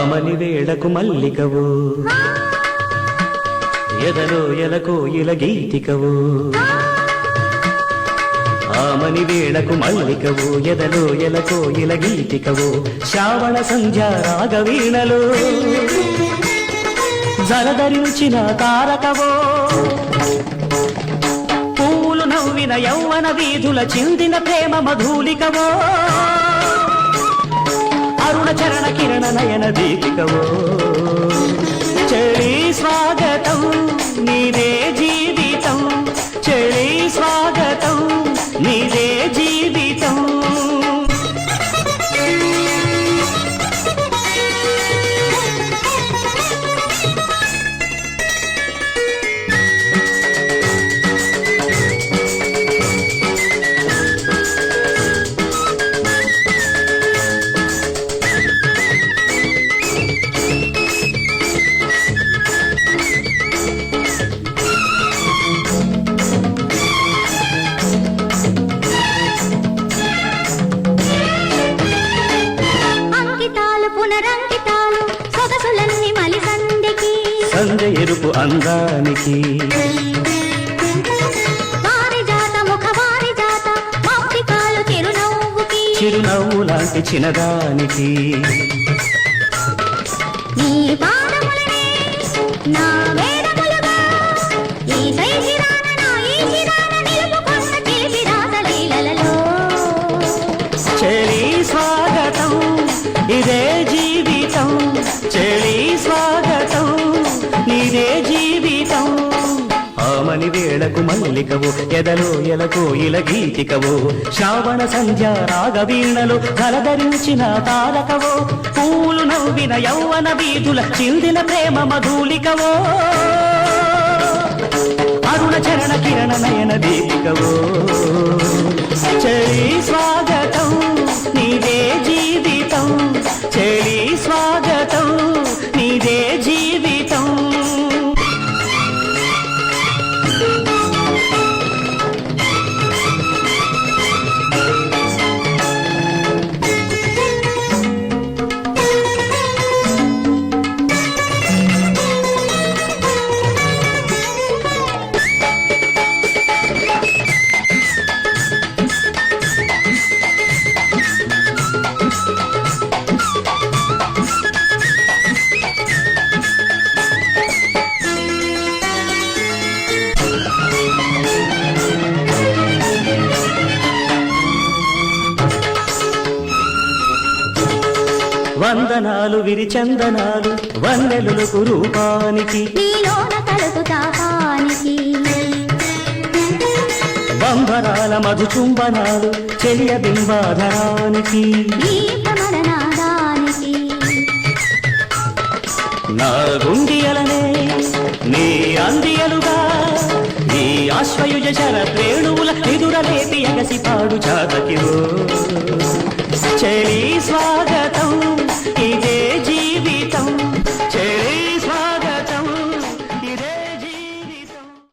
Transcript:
ఆమని వేళకు మల్లికవు ఎదలో ఎలకు ఇల గీతికవు ఆమని వేళకు మల్లికవు ఎదలో ఎలకు ఇల గీతికవు శ్రావణ సంధ్య రాగవీణలో జలధరించిన తారకవో పూలు నవ్విన యౌవన వీధుల చిందిన ప్రేమ మధూలికవో అరుణ చరణ కిరణ నయన దీపికవో చెలి స్వాగతం నీదే జీవితం చెలి స్వాగతం నీదే జీవితం సంధ్య ఎరుపు అందానికి చిరునవ్వు లాంటి చిన్నదానికి చెలి స్వాగతం ఇదే జీవితం చెలి స్వాగతం నీదే జీవితం ఆమని వేళకు మల్లికవు ఎదలో ఎలకు ఇల గీతికవు శ్రావణ సంధ్య రాగవీణలు కలధరించిన తారకవో పూలు నవ్విన యౌవన వీధుల చిందిన ప్రేమ మధూలికవో అరుణ చరణ కిరణ నయన దీపికవో చెలి స్వాగతం నీదే జీవితం చెలి స్వాగతం నీదే జీవితం వందనాలు విరిచందనాలు వన్నెలులకు రూపానికి బంబరాల మధుచుంబనాలు చెలియ బింబాధరానికి నా గుండియలనే నీ అందియలుగా నీ ఆశ్వయుజ శరద్రేణువుల ఎదురలేపి ఎగసి పాడు జాతకివో చెలి స్వాగతం